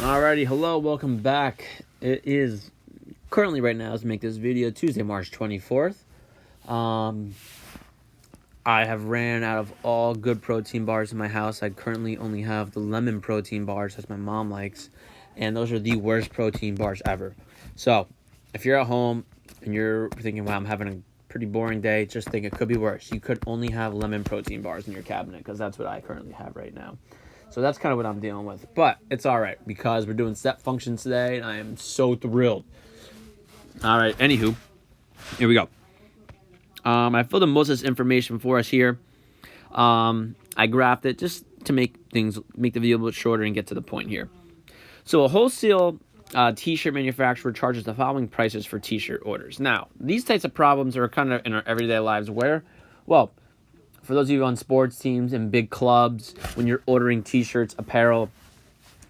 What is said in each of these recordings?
Alrighty, hello, welcome back. It is currently right now, let's make this video Tuesday, March 24th. I have ran out of all good protein bars in my house. I currently only have the lemon protein bars, as my mom likes, and those are the worst protein bars ever. So, if you're at home and you're thinking, wow, I'm having a pretty boring day, just think it could be worse. You could only have lemon protein bars in your cabinet, because that's what I currently have right now. So that's kind of what I'm dealing with. But it's all right, because we're doing step functions today, and I am so thrilled. All right, anywho, here we go. I filled in most of this information for us here. I graphed it just to make the video a little bit shorter and get to the point here. So a wholesale t-shirt manufacturer charges the following prices for t-shirt orders. Now, these types of problems are kind of in our everyday lives where, well, for those of you on sports teams and big clubs, when you're ordering t-shirts, apparel,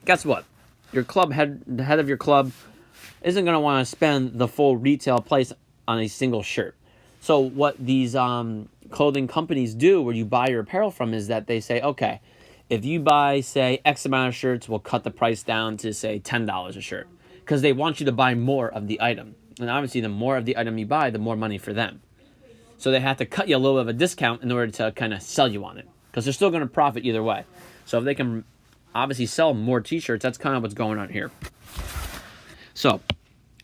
guess what? Your club the head of your club isn't going to want to spend the full retail price on a single shirt. So what these clothing companies do, where you buy your apparel from, is that they say, okay, if you buy, say, X amount of shirts, we'll cut the price down to, say, $10 a shirt. Because they want you to buy more of the item. And obviously, the more of the item you buy, the more money for them. So they have to cut you a little bit of a discount in order to kind of sell you on it. Because they're still going to profit either way. So if they can obviously sell more t-shirts, that's kind of what's going on here. So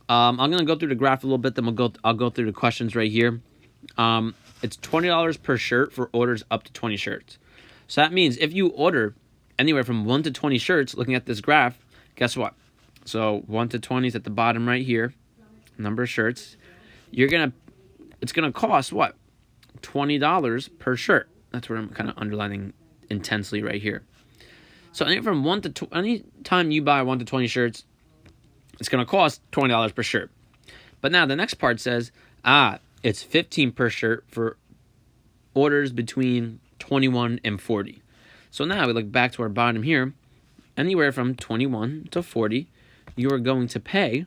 I'm going to go through the graph a little bit, then I'll go through the questions right here. It's $20 per shirt for orders up to 20 shirts. So that means if you order anywhere from 1 to 20 shirts, looking at this graph, guess what? So 1 to 20 is at the bottom right here, number of shirts. It's gonna cost what? $20 per shirt. That's what I'm kind of underlining intensely right here. So any time you buy 1 to 20 shirts, it's gonna cost $20 per shirt. But now the next part says, it's $15 per shirt for orders between 21 and 40. So now we look back to our bottom here. Anywhere from 21 to 40, you are going to pay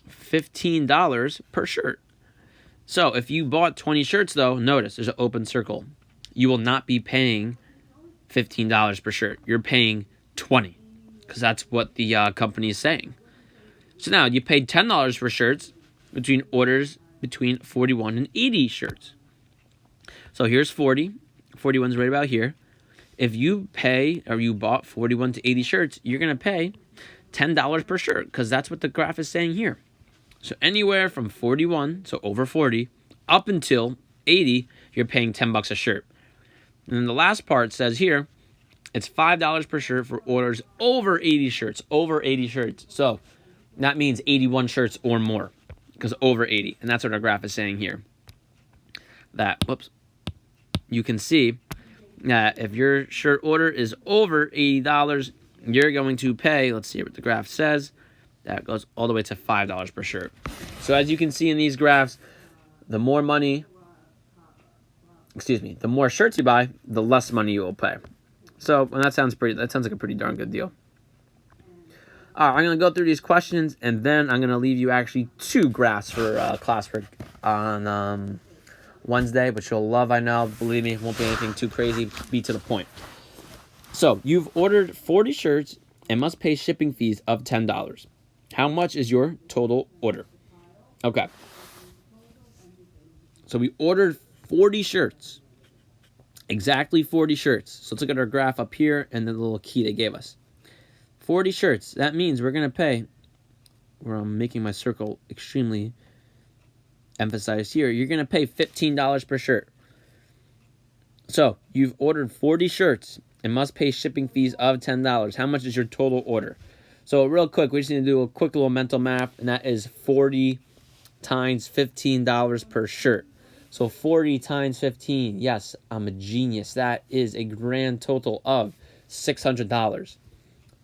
$15 per shirt. So if you bought 20 shirts, though, notice there's an open circle. You will not be paying $15 per shirt. You're paying $20, because that's what the company is saying. So now you paid $10 for shirts between orders between 41 and 80 shirts. So here's 40. 41's right about here. If you bought 41 to 80 shirts, you're going to pay $10 per shirt, because that's what the graph is saying here. So anywhere from 41, so over 40, up until 80, you're paying $10 a shirt. And then the last part says here, it's $5 per shirt for orders over 80 shirts. Over 80 shirts. So that means 81 shirts or more, because over 80. And that's what our graph is saying here. You can see that if your shirt order is over $80, you're going to pay, let's see what the graph says, that goes all the way to $5 per shirt. So as you can see in these graphs, the more shirts you buy, the less money you will pay. So, and that sounds like a pretty darn good deal. All right, I'm going to go through these questions, and then I'm going to leave you actually 2 graphs for classwork on Wednesday, which you'll love, I know. Believe me, it won't be anything too crazy. Be to the point. So, you've ordered 40 shirts and must pay shipping fees of $10. How much is your total order? Okay. So, we ordered 40 shirts. Exactly 40 shirts. So, let's look at our graph up here and the little key they gave us. 40 shirts. That means we're going to pay, where I'm making my circle extremely emphasized here, you're going to pay $15 per shirt. So you've ordered 40 shirts and must pay shipping fees of $10. How much is your total order? So real quick, we just need to do a quick little mental math, and that is 40 times $15 per shirt. So 40 times 15, yes, I'm a genius. That is a grand total of $600.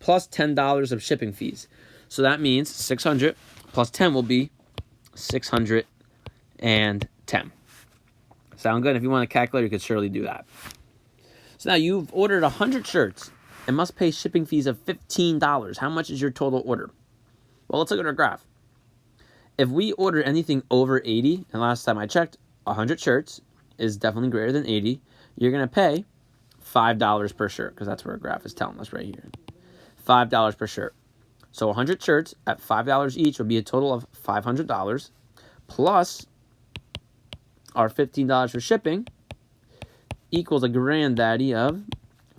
Plus $10 of shipping fees. So that means 600 plus 10 will be 610. Sound good? If you want a calculator, you could surely do that. So now you've ordered 100 shirts and must pay shipping fees of $15. How much is your total order? Well, let's look at our graph. If we order anything over 80, and last time I checked, 100 shirts is definitely greater than 80, you're going to pay $5 per shirt, because that's what our graph is telling us right here. $5 per shirt. So 100 shirts at $5 each would be a total of $500, plus our $15 for shipping equals a granddaddy of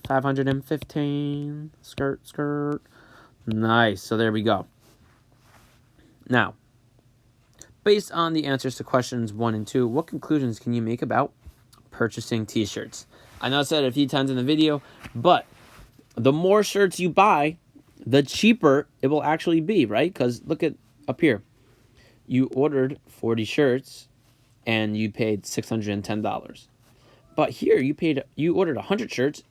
515. Skirt. Nice. So there we go. Now, based on the answers to questions 1 and 2, what conclusions can you make about purchasing t-shirts? I know I said it a few times in the video, but the more shirts you buy, the cheaper it will actually be, right? Because look at up here. You ordered 40 shirts and you paid $610. But here you ordered 100 shirts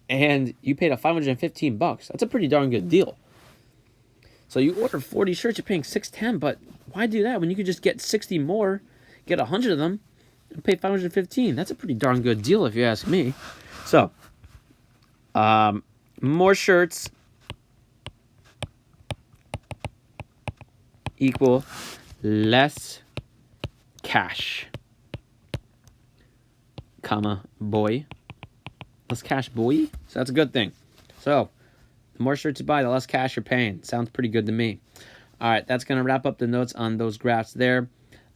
and you paid a $515. That's a pretty darn good deal. So you order 40 shirts, you're paying $610, but why do that when you could just get 60 more, get 100 of them, and pay $515? That's a pretty darn good deal if you ask me. So, more shirts equal less cash, comma, boy. Less cash, boy. So that's a good thing. So, the more shirts you buy, the less cash you're paying. Sounds pretty good to me. All right, that's going to wrap up the notes on those graphs there.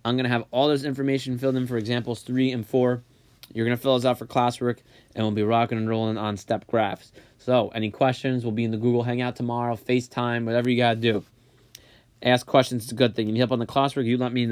I'm going to have all this information filled in for examples 3 and 4. You're going to fill those out for classwork, and we'll be rocking and rolling on step graphs. So, any questions? We'll be in the Google Hangout tomorrow, FaceTime, whatever you got to do. Ask questions. It's a good thing. You need help on the classwork, you let me know.